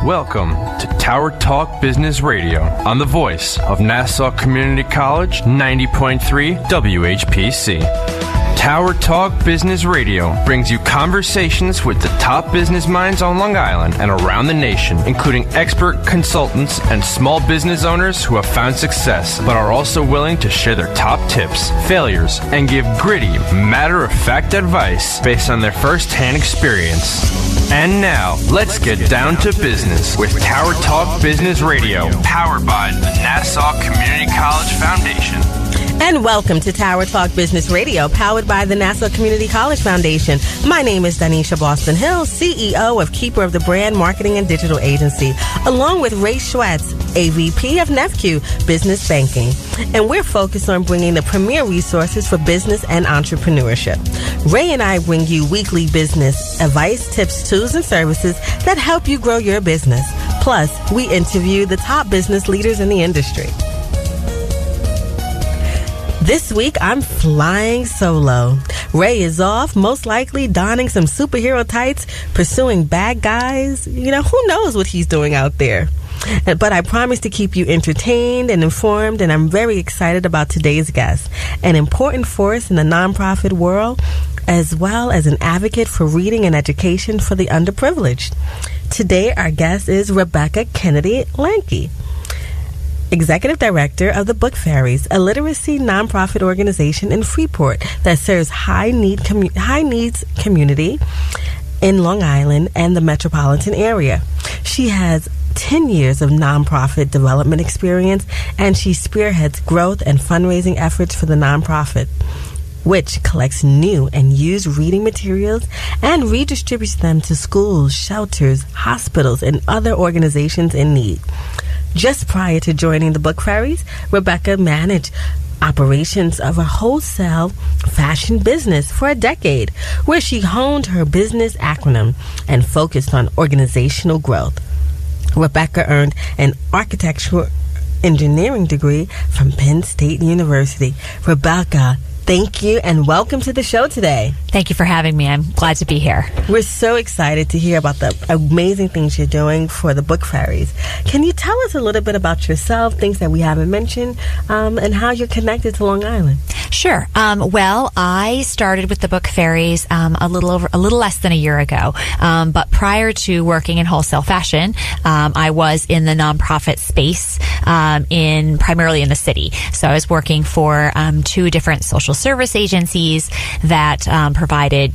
Welcome to Tower Talk Business Radio on the voice of Nassau Community College 90.3 WHPC. Tower Talk Business Radio brings you conversations with the top business minds on Long Island and around the nation, including expert consultants and small business owners who have found success, but are also willing to share their top tips, failures, and give gritty, matter-of-fact advice based on their first-hand experience. And now, let's get down to business with Tower Talk Business Radio, powered by the Nassau Community College Foundation. And welcome to Tower Talk Business Radio, powered by the Nassau Community College Foundation. My name is Donyshia Boston-Hill, CEO of Keeper of the Brand Marketing and Digital Agency, along with Ray Schwetz, AVP of NEFCU Business Banking. And we're focused on bringing the premier resources for business and entrepreneurship. Ray and I bring you weekly business advice, tips, tools, and services that help you grow your business. Plus, we interview the top business leaders in the industry. This week, I'm flying solo. Ray is off, most likely donning some superhero tights, pursuing bad guys. You know, who knows what he's doing out there. But I promise to keep you entertained and informed, and I'm very excited about today's guest, an important force in the nonprofit world, as well as an advocate for reading and education for the underprivileged. Today, our guest is Rebecca Lakhani, Executive Director of the Book Fairies, a literacy nonprofit organization in Freeport that serves high-needs community in Long Island and the metropolitan area. She has 10 years of nonprofit development experience, and she spearheads growth and fundraising efforts for the nonprofit, which collects new and used reading materials and redistributes them to schools, shelters, hospitals, and other organizations in need. Just prior to joining the Book Fairies, Rebecca managed operations of a wholesale fashion business for a decade, where she honed her business acronym and focused on organizational growth. Rebecca earned an architectural engineering degree from Penn State University. Rebecca, thank you and welcome to the show today. Thank you for having me. I'm glad to be here. We're so excited to hear about the amazing things you're doing for the Book Fairies. Can you tell us a little bit about yourself, things that we haven't mentioned, and how you're connected to Long Island? Sure. Well, I started with the Book Fairies a little less than a year ago. But prior to working in wholesale fashion, I was in the nonprofit space primarily in the city. So I was working for two different social service agencies that provided,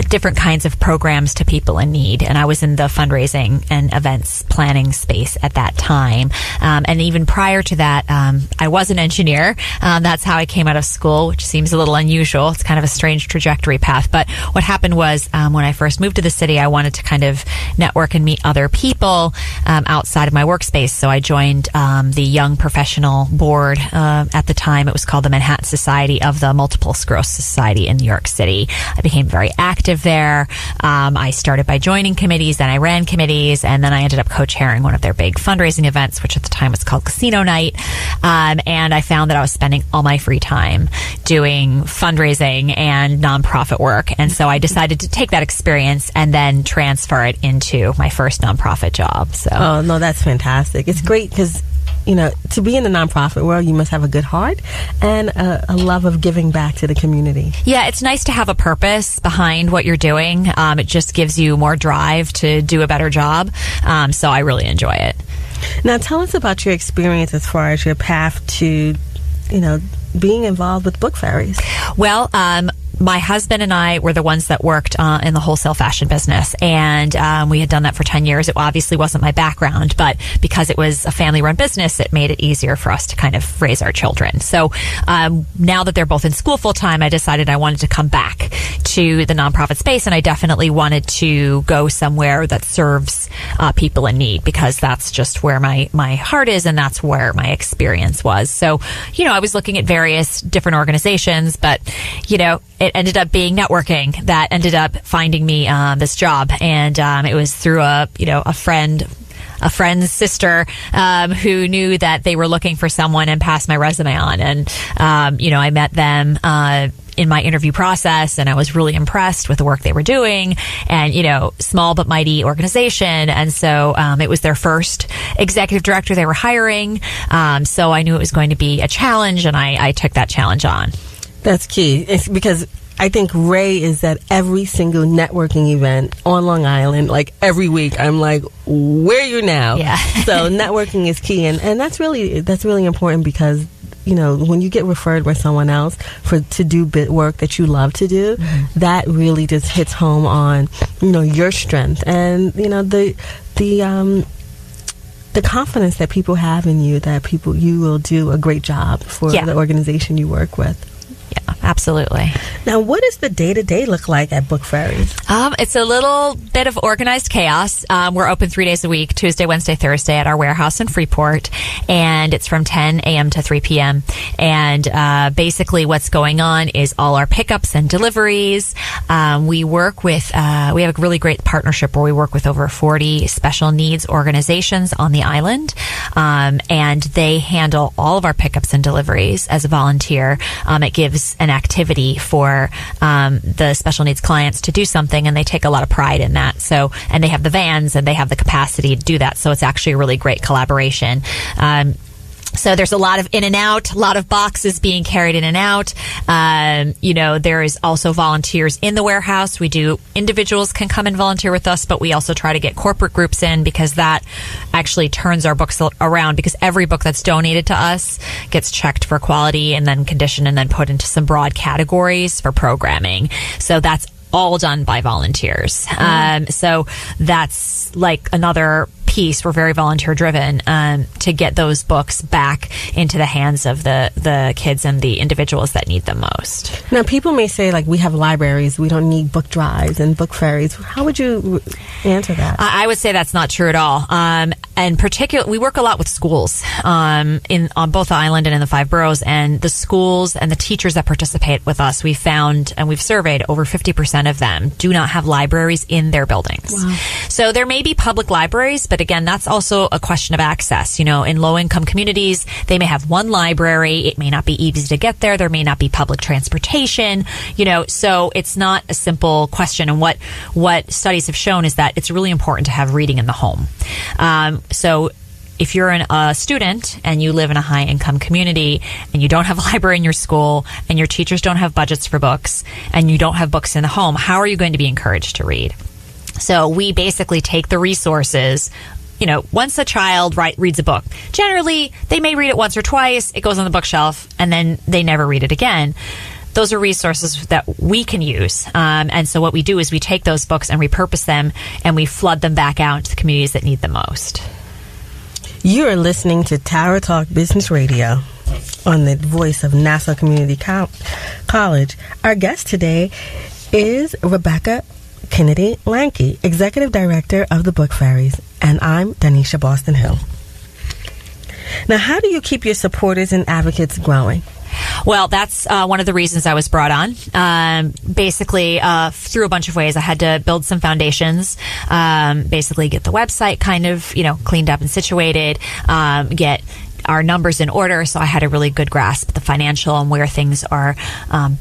different kinds of programs to people in need. And I was in the fundraising and events planning space at that time. And even prior to that, I was an engineer. That's how I came out of school, which seems a little unusual. It's kind of a strange trajectory path. But what happened was when I first moved to the city, I wanted to kind of network and meet other people outside of my workspace. So I joined the Young Professional Board. At the time, it was called the Manhattan Society of the Multiple Sclerosis Society in New York City. I became very active there. I started by joining committees, then I ran committees, and then I ended up co-chairing one of their big fundraising events, which at the time was called Casino Night. And I found that I was spending all my free time doing fundraising and nonprofit work. And so I decided to take that experience and then transfer it into my first nonprofit job. So, oh, no, that's fantastic. It's great because to be in the nonprofit world, you must have a good heart and a love of giving back to the community. Yeah, it's nice to have a purpose behind what you're doing. It just gives you more drive to do a better job. So I really enjoy it. Now, tell us about your experience as far as your path to, being involved with Book Fairies. Well, my husband and I were the ones that worked in the wholesale fashion business, and we had done that for 10 years. It obviously wasn't my background, but because it was a family-run business, it made it easier for us to kind of raise our children. So now that they're both in school full-time, I decided I wanted to come back to the nonprofit space, and I definitely wanted to go somewhere that serves people in need, because that's just where my heart is, and that's where my experience was. So, I was looking at various different organizations, but, it ended up being networking that ended up finding me this job. And it was through a friend's sister who knew that they were looking for someone and passed my resume on. And, I met them in my interview process, and I was really impressed with the work they were doing. And, small but mighty organization. And so it was their first executive director they were hiring. So I knew it was going to be a challenge, and I took that challenge on. That's key. It's because I think Ray is at every single networking event on Long Island. Like every week, I'm like, "Where are you now?" Yeah. So networking is key, and that's really important because when you get referred by someone else to do work that you love to do, that really just hits home on your strength and the confidence that people have in you, that you will do a great job for the organization you work with. Yeah, absolutely. Now, what does the day-to-day look like at Book Fairies? It's a little bit of organized chaos. We're open 3 days a week, Tuesday, Wednesday, Thursday at our warehouse in Freeport, and it's from 10 a.m. to 3 p.m. And basically what's going on is all our pickups and deliveries. We work with, we have a really great partnership where we work with over 40 special needs organizations on the island, and they handle all of our pickups and deliveries as a volunteer. It gives an activity for the special needs clients to do something, and they take a lot of pride in that. So, and they have the vans and they have the capacity to do that. So it's actually a really great collaboration. So there's a lot of in and out, a lot of boxes being carried in and out. There is also volunteers in the warehouse. Individuals can come and volunteer with us, but we also try to get corporate groups in because that actually turns our books around, because every book that's donated to us gets checked for quality and then conditioned and then put into some broad categories for programming. So that's all done by volunteers. So that's like another piece. We're very volunteer driven to get those books back into the hands of the kids and the individuals that need them most. Now, people may say, like, we have libraries, we don't need book drives and book fairies. How would you answer that? I would say that's not true at all. And particularly, we work a lot with schools on both the island and in the 5 boroughs, and the schools and the teachers that participate with us, we found, and we've surveyed, over 50% of them do not have libraries in their buildings. Wow. So there may be public libraries, but again, that's also a question of access. In low-income communities, they may have one library. It may not be easy to get there. There may not be public transportation. So it's not a simple question. And what studies have shown is that it's really important to have reading in the home. So if you're a student and you live in a high-income community and you don't have a library in your school and your teachers don't have budgets for books and you don't have books in the home, how are you going to be encouraged to read? So we basically take the resources. Once a child reads a book, generally they may read it once or twice, it goes on the bookshelf, and then they never read it again. Those are resources that we can use. And so what we do is we take those books and repurpose them, and we flood them back out into the communities that need them most. You are listening to Tower Talk Business Radio on the voice of Nassau Community College. Our guest today is Rebecca Lakhani, Executive Director of the Book Fairies, and I'm Donyshia Boston-Hill. Now, how do you keep your supporters and advocates growing? Well, that's one of the reasons I was brought on. Basically, through a bunch of ways. I had to build some foundations, basically get the website kind of, cleaned up and situated, get our numbers in order, so I had a really good grasp of the financial and where things are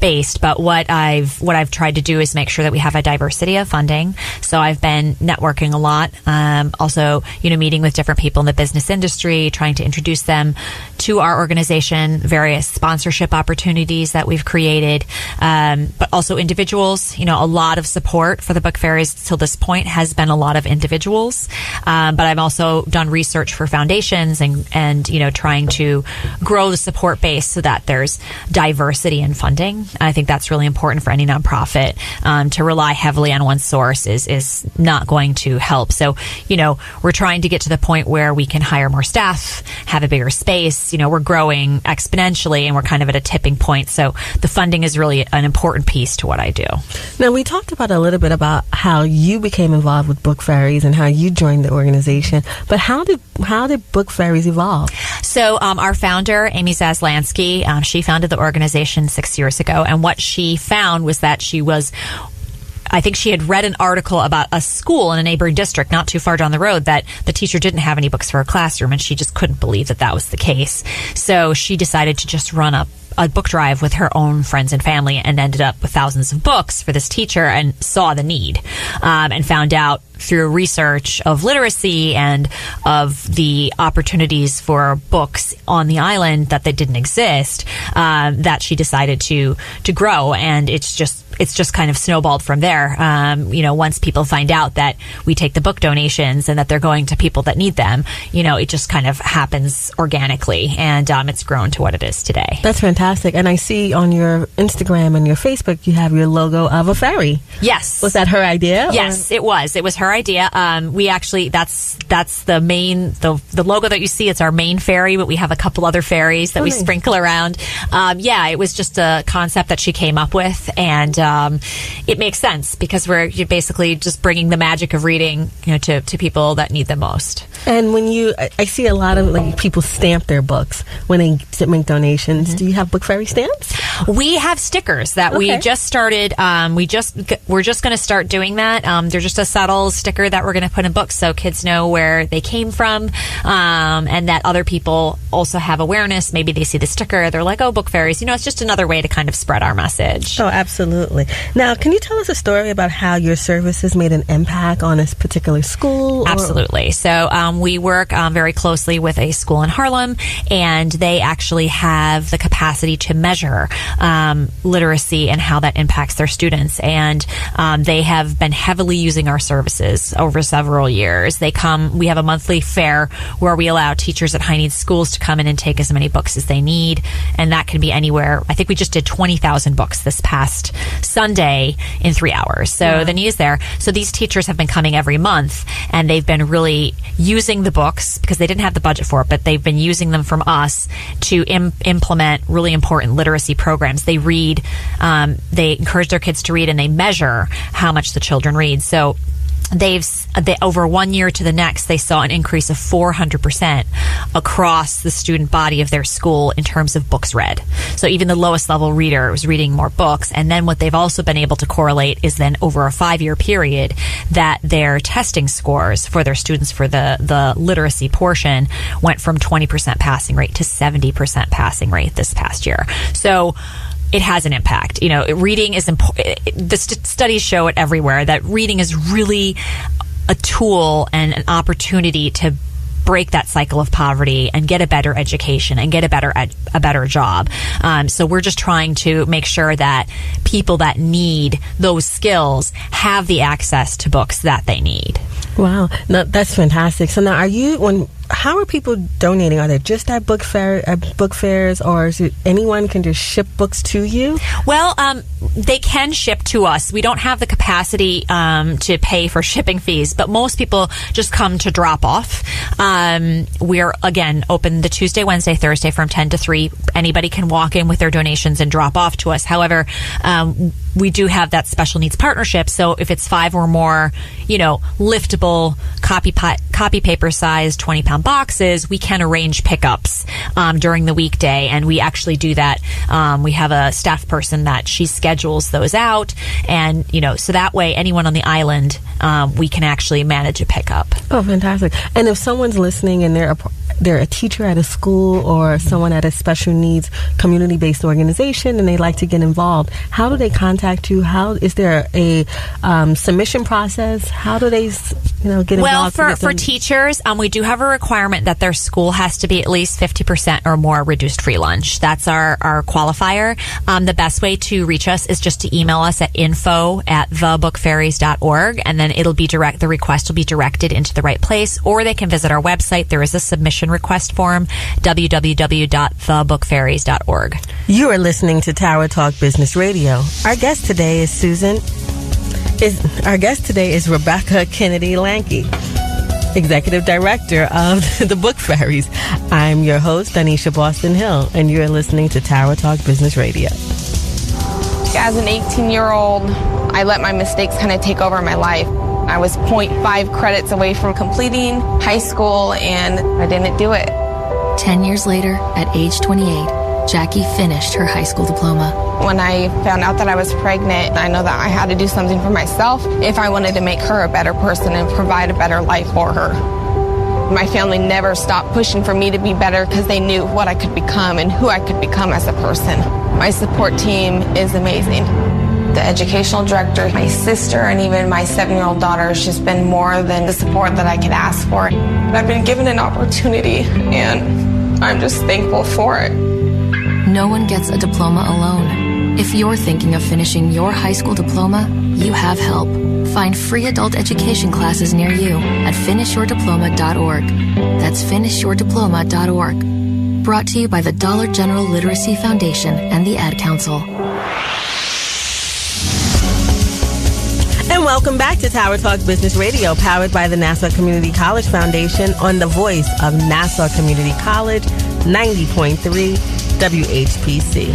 based. But what I've tried to do is make sure that we have a diversity of funding. So I've been networking a lot, also meeting with different people in the business industry, trying to introduce them to our organization, various sponsorship opportunities that we've created, but also individuals. A lot of support for the Book Fairies till this point has been a lot of individuals, but I've also done research for foundations and trying to grow the support base so that there's diversity in funding. I think that's really important for any nonprofit. To rely heavily on one source is not going to help. So, we're trying to get to the point where we can hire more staff, have a bigger space. We're growing exponentially and we're kind of at a tipping point. So the funding is really an important piece to what I do. Now, we talked about a little bit about how you became involved with Book Fairies and how you joined the organization, but how did Book Fairies evolve? So our founder, Amy Zaslansky, she founded the organization 6 years ago, and what she found was that I think she had read an article about a school in a neighboring district not too far down the road that the teacher didn't have any books for her classroom, and she just couldn't believe that was the case. So she decided to just run a a book drive with her own friends and family and ended up with thousands of books for this teacher and saw the need, and found out through research of literacy and of the opportunities for books on the island that they didn't exist, that she decided to grow. And it's just kind of snowballed from there. Once people find out that we take the book donations and that they're going to people that need them, it just kind of happens organically, and it's grown to what it is today. That's fantastic. And I see on your Instagram and your Facebook, you have your logo of a fairy. Yes. Was that her idea? Yes, it was. It was her idea. We actually, that's the main, the logo that you see, it's our main fairy, but we have a couple other fairies that we sprinkle around. It was just a concept that she came up with, and it makes sense because you're basically just bringing the magic of reading, to people that need the most. And when I see a lot of people stamp their books when they make donations. Mm-hmm. Do you have book fairy stamps? We have stickers that we just started. We're just going to start doing that. They're just a subtle sticker that we're going to put in books so kids know where they came from, and that other people also have awareness. Maybe they see the sticker, they're like, "Oh, book fairies." It's just another way to kind of spread our message. Oh, absolutely. Now, can you tell us a story about how your services made an impact on a particular school? Absolutely. So we work very closely with a school in Harlem, and they actually have the capacity to measure literacy and how that impacts their students. And they have been heavily using our services over several years. We have a monthly fair where we allow teachers at high-need schools to come in and take as many books as they need, and that can be anywhere. I think we just did 20,000 books this past Sunday in 3 hours. So the need is there. So these teachers have been coming every month, and they've been really using the books because they didn't have the budget for it, but they've been using them from us to implement really important literacy programs. They read, they encourage their kids to read, and they measure how much the children read. So they over 1 year to the next, they saw an increase of 400% across the student body of their school in terms of books read. So even the lowest level reader was reading more books. And then what they've also been able to correlate is then over a 5-year period that their testing scores for their students for the literacy portion went from 20% passing rate to 70% passing rate this past year. So it has an impact. Reading is important. The studies show it everywhere that reading is really a tool and an opportunity to break that cycle of poverty and get a better education and get a better job. So we're just trying to make sure that people that need those skills have the access to books that they need. Wow, no, that's fantastic. So now, how are people donating? Are they just at book fairs, or is it anyone can just ship books to you? Well, they can ship to us. We don't have the capacity to pay for shipping fees, but most people just come to drop off. We're, again, open the Tuesday, Wednesday, Thursday from 10 to 3. Anybody can walk in with their donations and drop off to us. However, we do have that special needs partnership. So if it's 5 or more, liftable copy paper size 20-pound boxes, we can arrange pickups during the weekday, and we actually do that. We have a staff person that she schedules those out, and so that way anyone on the island, we can actually manage a pickup. Oh, fantastic. And if someone's listening and they're a teacher at a school or someone at a special needs community-based organization and they'd like to get involved, how do they contact you? How is there a submission process? How do they get involved? Well, for teachers, we do have a requirement that their school has to be at least 50% or more reduced free lunch. That's our qualifier. The best way to reach us is just to email us at info@thebookfairies.org, and then the request will be directed into the right place, or they can visit our website. There is a submission request form, www.thebookfairies.org. You are listening to Tower Talk Business Radio. Our guest today is Rebecca Kennedy Lakhani, Executive Director of the Book Fairies. I'm your host, Donyshia Boston-Hill, and you're listening to Tower Talk Business Radio. As an 18-year-old, I let my mistakes kind of take over my life. I was 0.5 credits away from completing high school, and I didn't do it. 10 years later, at age 28, Jackie finished her high school diploma. When I found out that I was pregnant, I know that I had to do something for myself if I wanted to make her a better person and provide a better life for her. My family never stopped pushing for me to be better because they knew what I could become and who I could become as a person. My support team is amazing. The educational director, my sister, and even my 7-year-old daughter has just been more than the support that I could ask for. I've been given an opportunity, and I'm just thankful for it. No one gets a diploma alone. If you're thinking of finishing your high school diploma, you have help. Find free adult education classes near you at finishyourdiploma.org. That's finishyourdiploma.org. Brought to you by the Dollar General Literacy Foundation and the Ad Council. And welcome back to Tower Talk Business Radio, powered by the Nassau Community College Foundation on the voice of Nassau Community College, 90.3 WHPC.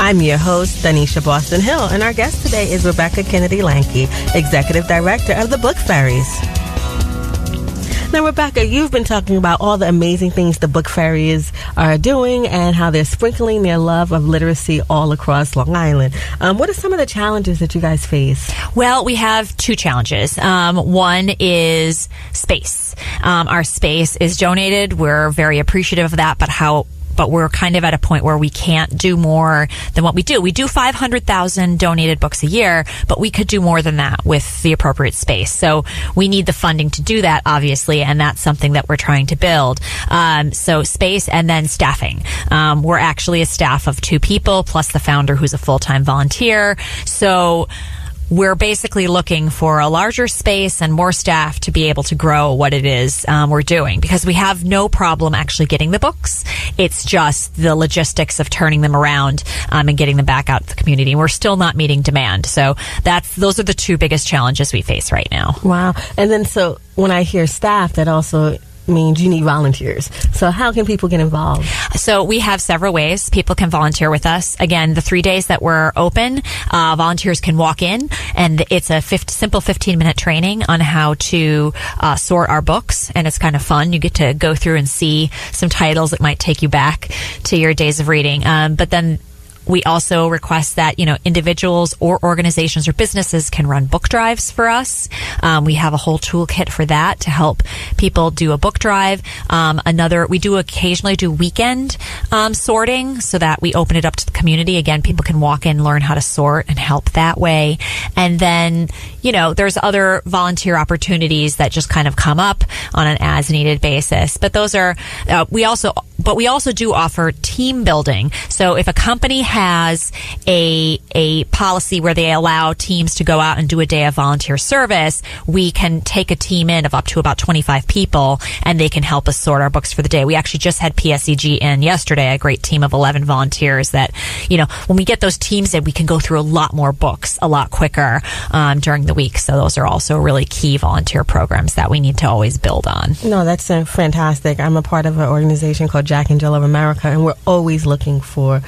I'm your host, Donyshia Boston-Hill, and our guest today is Rebecca Lakhani, Executive Director of the Book Fairies. Now, Rebecca, you've been talking about all the amazing things the Book Fairies are doing and how they're sprinkling their love of literacy all across Long Island. What are some of the challenges that you guys face? Well, we have two challenges. One is space. Our space is donated. We're very appreciative of that, but we're kind of at a point where we can't do more than what we do. We do 500,000 donated books a year, but we could do more than that with the appropriate space. So we need the funding to do that, obviously, and that's something that we're trying to build. So space and then staffing. We're actually a staff of 2 people, plus the founder who's a full-time volunteer. So we're basically looking for a larger space and more staff to be able to grow what it is we're doing, because we have no problem actually getting the books. It's just the logistics of turning them around and getting them back out to the community. And we're still not meeting demand. So those are the 2 biggest challenges we face right now. Wow. And then so when I hear staff, that also means you need volunteers. So how can people get involved? So we have several ways people can volunteer with us. Again, the 3 days that we're open, volunteers can walk in, and it's a simple 15-minute training on how to sort our books, and it's kind of fun. You get to go through and see some titles that might take you back to your days of reading. But then we also request that, individuals or organizations or businesses can run book drives for us. We have a whole toolkit for that to help people do a book drive. We do occasionally do weekend sorting so that we open it up to the community. Again, people can walk in, learn how to sort, and help that way. And then, there's other volunteer opportunities that just kind of come up on an as-needed basis. But those are, we also do offer team building. So if a company has a policy where they allow teams to go out and do a day of volunteer service, we can take a team in of up to about 25 people, and they can help us sort our books for the day. We actually just had PSEG in yesterday, a great team of 11 volunteers that, when we get those teams in, we can go through a lot more books a lot quicker during the week. So those are also really key volunteer programs that we need to always build on. No, that's fantastic. I'm a part of an organization called Jack and Jill of America, and we're always looking for,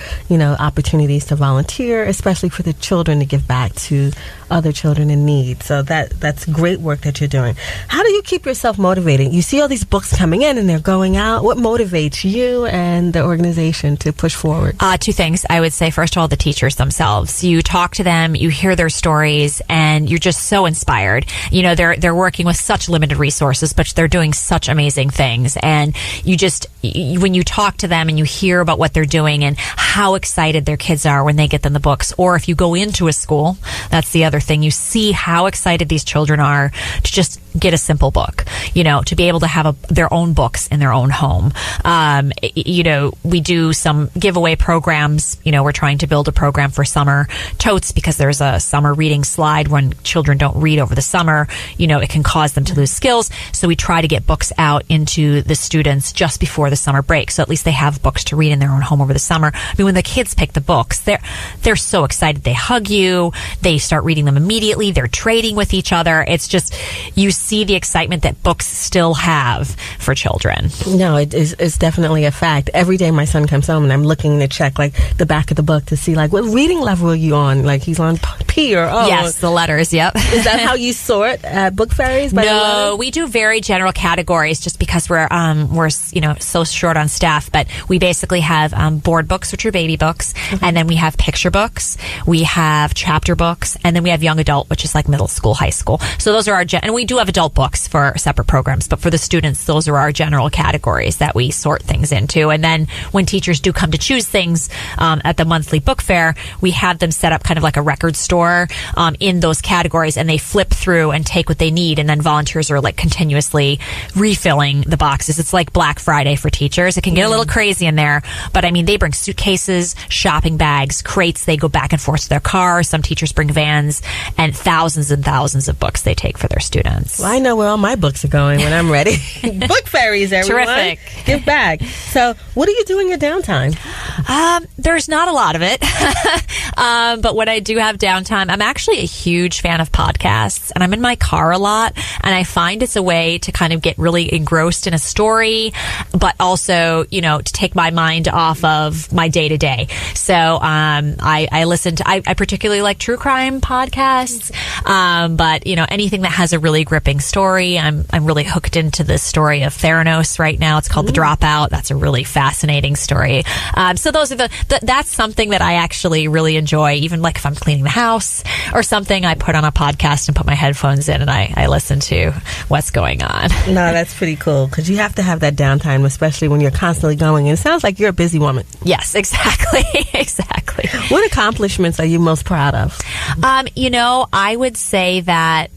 opportunities to volunteer, especially for the children, to give back to other children in need. So that's great work that you're doing. How do you keep yourself motivated? You see all these books coming in and they're going out. What motivates you and the organization to push forward? 2 things. I would say, first of all, the teachers themselves. You talk to them, you hear their stories, and you're just so inspired. They're working with such limited resources, but they're doing such amazing things. And when you talk to them and you hear about what they're doing and how excited their kids are when they get them the books, or if you go into a school, that's the other thing. You see how excited these children are to just get a simple book, to be able to have their own books in their own home. We do some giveaway programs. We're trying to build a program for summer totes, because there's a summer reading slide. When children don't read over the summer, it can cause them to lose skills. So we try to get books out into the students just before the summer break, so at least they have books to read in their own home over the summer. I mean, when the kids pick the books, they're so excited. They hug you. They start reading them immediately. They're trading with each other. It's just, you see the excitement that books still have for children. No, it's definitely a fact. Every day my son comes home and I'm looking to check the back of the book to see what reading level are you on? He's on P or O. Yes, the letters, yep. Is that how you sort at Book Fairies? No, we do very general categories just because we're so short on staff, but we basically have board books, which are baby books, and then we have picture books, we have chapter books, and then we have young adult, which is like middle school, high school. So those are and we do have adult books for separate programs, but for the students, those are our general categories that we sort things into. And then when teachers do come to choose things at the monthly book fair, we have them set up kind of like a record store in those categories, and they flip through and take what they need, and then volunteers are like continuously refilling the boxes. It's like Black Friday for teachers. It can get a little crazy in there, but I mean, they bring suitcases, shopping bags, crates. They go back and forth to their car. Some teachers bring vans, and thousands of books they take for their students. Well, I know where all my books are going when I'm ready. Book fairies, everyone. Terrific. Give back. So, what do you do in your downtime? There's not a lot of it. But when I do have downtime, I'm actually a huge fan of podcasts, and I'm in my car a lot, and I find it's a way to kind of get really engrossed in a story, but also, you know, to take my mind off of my day to day. So, I listen to, I particularly like true crime podcasts, but, you know, anything that has a really gripping story. I'm really hooked into the story of Theranos right now. It's called The Dropout. That's a really fascinating story. So those are that's something that I actually really enjoy. Even like if I'm cleaning the house or something, I put on a podcast and put my headphones in, and I listen to what's going on. No, that's pretty cool, because you have to have that downtime, especially when you're constantly going. And it sounds like you're a busy woman. Yes, exactly. Exactly. What accomplishments are you most proud of? You know, I would say that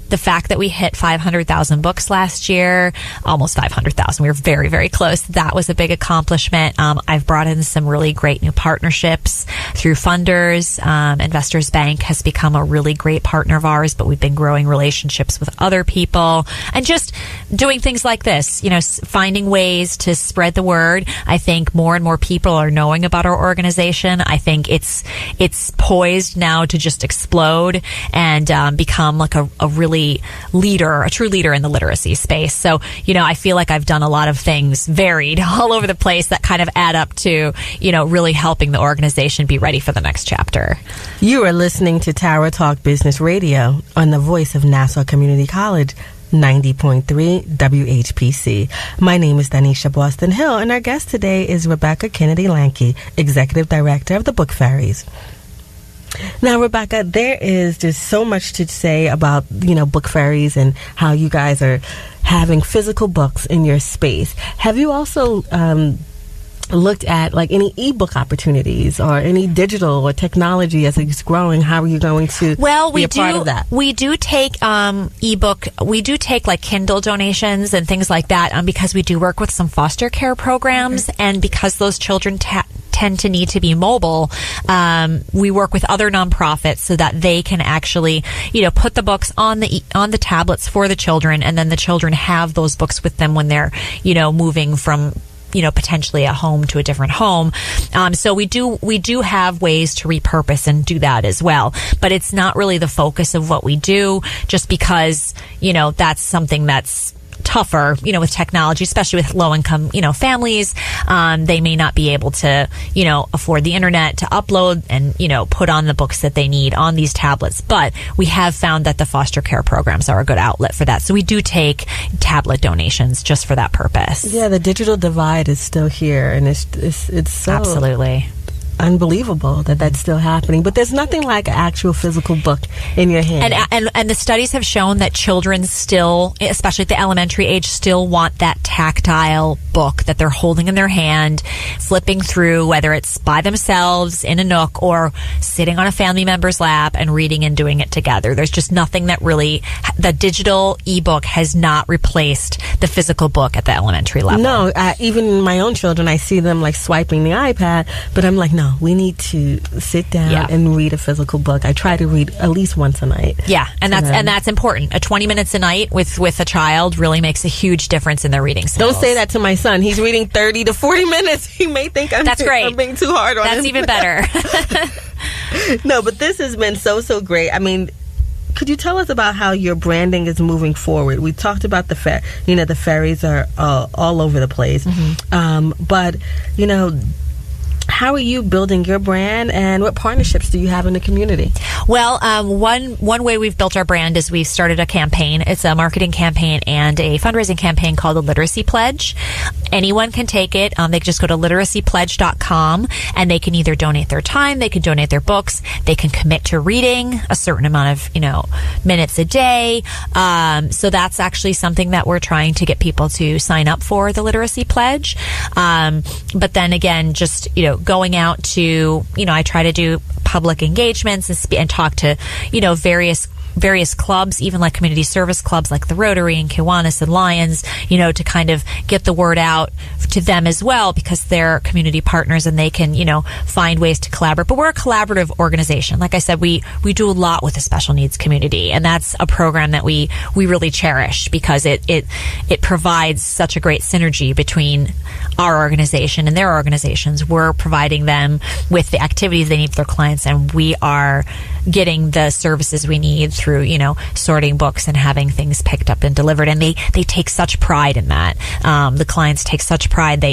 the fact that we hit 500,000 books last year, almost 500,000, we were very, very close. That was a big accomplishment. I've brought in some really great new partnerships through funders. Investors Bank has become a really great partner of ours, but we've been growing relationships with other people and just doing things like this, you know, finding ways to spread the word. I think more and more people are knowing about our organization. I think it's poised now to just explode and become like a really a true leader in the literacy space. So, you know, I feel like I've done a lot of things varied all over the place that kind of add up to, you know, really helping the organization be ready for the next chapter. You are listening to Tower Talk Business Radio on the voice of Nassau Community College, 90.3 WHPC. My name is Donyshia Boston-Hill, and our guest today is Rebecca Kennedy Lakhani, Executive Director of the Book Fairies. Now, Rebecca, there is just so much to say about, you know, Book Fairies and how you guys are having physical books in your space. Have you also looked at like any ebook opportunities or any digital or technology as it's growing? How are you going to be a part of that? We do take ebook. We do take like Kindle donations and things like that because we do work with some foster care programs, and because those children tend to need to be mobile, we work with other nonprofits so that they can actually, you know, put the books on the tablets for the children, and then the children have those books with them when they're, you know, moving from, you know, potentially a home to a different home. So we do have ways to repurpose and do that as well, but it's not really the focus of what we do, just because, you know, that's something that's tougher, you know, with technology, especially with low-income, you know, families. They may not be able to, you know, afford the internet to upload and, you know, put on the books that they need on these tablets. But we have found that the foster care programs are a good outlet for that. So we do take tablet donations just for that purpose. Yeah, the digital divide is still here, and it's so absolutely unbelievable that that's still happening. But there's nothing like an actual physical book in your hand. And the studies have shown that children still, especially at the elementary age, still want that tactile book that they're holding in their hand, flipping through, whether it's by themselves in a nook or sitting on a family member's lap and reading and doing it together. There's just nothing that really, the digital ebook has not replaced the physical book at the elementary level. No, even my own children, I see them like swiping the iPad, but I'm like, no, we need to sit down and read a physical book. I try to read at least once a night. Yeah, and that's important. 20 minutes a night with a child really makes a huge difference in their reading skills. Don't say that to my son. He's reading 30 to 40 minutes. He may think I'm being too hard on him. That's even better. No, but this has been so great. I mean, could you tell us about how your branding is moving forward? We talked about the fairies are all over the place. Mm-hmm. But, you know, how are you building your brand, and what partnerships do you have in the community? Well, one way we've built our brand is we've started a campaign. It's a marketing campaign and a fundraising campaign called the Literacy Pledge. Anyone can take it. They can just go to literacypledge.com, and they can either donate their time, they can donate their books, they can commit to reading a certain amount of, minutes a day. So that's actually something that we're trying to get people to sign up for, the Literacy Pledge. But then again, just, going out to, I try to do public engagements and talk to, various clubs, even like community service clubs like the Rotary and Kiwanis and Lions, to kind of get the word out to them as well, because they're community partners and they can, find ways to collaborate. But we're a collaborative organization. Like I said, we do a lot with the special needs community, and that's a program that we really cherish because it provides such a great synergy between our organization and their organizations. We're providing them with the activities they need for their clients, and we are getting the services we need through, sorting books and having things picked up and delivered. And they take such pride in that. The clients take such pride.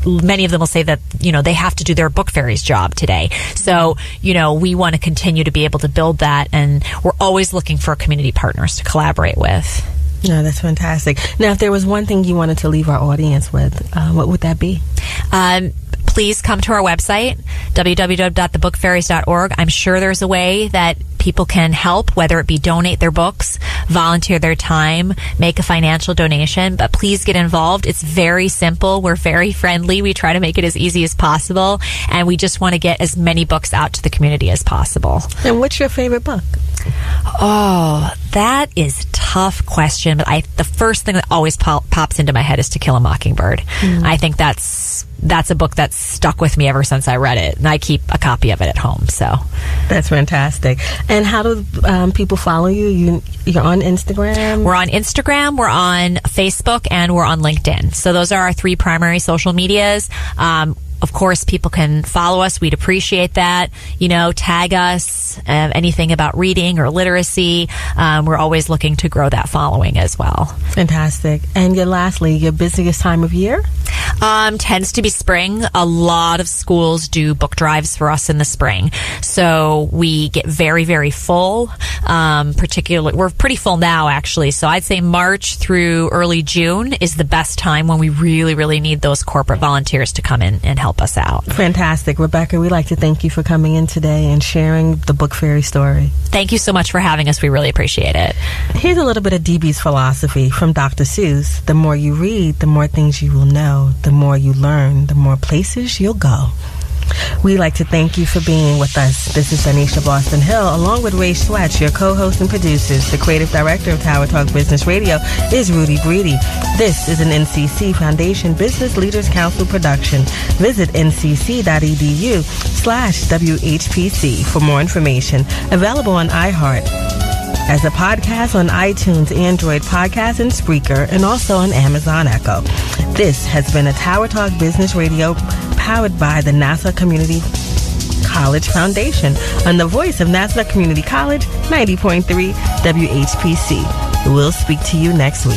Many of them will say that, they have to do their Book Fairies job today. So, we want to continue to be able to build that, and we're always looking for community partners to collaborate with. No, that's fantastic. Now, if there was one thing you wanted to leave our audience with, what would that be? Please come to our website, www.thebookfairies.org. I'm sure there's a way that people can help, whether it be donate their books, volunteer their time, make a financial donation, but please get involved. It's very simple. We're very friendly. We try to make it as easy as possible, and we just want to get as many books out to the community as possible. And what's your favorite book? Oh, that is a tough question, but the first thing that always pops into my head is To Kill a Mockingbird. I think that's a book that's stuck with me ever since I read it, and I keep a copy of it at home. So that's fantastic. And how do people follow you? You're on Instagram? We're on Instagram, we're on Facebook, and we're on LinkedIn. So those are our three primary social medias. Of course, people can follow us. We'd appreciate that. Tag us, anything about reading or literacy. We're always looking to grow that following as well. Fantastic. And lastly, your busiest time of year? Tends to be spring. A lot of schools do book drives for us in the spring. So we get very, very full. Particularly, we're pretty full now, actually. So I'd say March through early June is the best time when we really, really need those corporate volunteers to come in and help us out. Fantastic. Rebecca, we'd like to thank you for coming in today and sharing the Book Fairy story. Thank you so much for having us. We really appreciate it. Here's a little bit of DB's philosophy from Dr. Seuss. The more you read, the more things you will know. The more you learn, the more places you'll go. We'd like to thank you for being with us. This is Donyshia Boston-Hill, along with Ray Swatch, your co-host and producers. The creative director of Tower Talk Business Radio is Rudy Breedy. This is an NCC Foundation Business Leaders Council production. Visit ncc.edu/WHPC for more information. Available on iHeart, as a podcast on iTunes, Android Podcast, and Spreaker, and also on Amazon Echo. This has been a Tower Talk Business Radio powered by the Nassau Community College Foundation on the voice of Nassau Community College, 90.3 WHPC. We'll speak to you next week.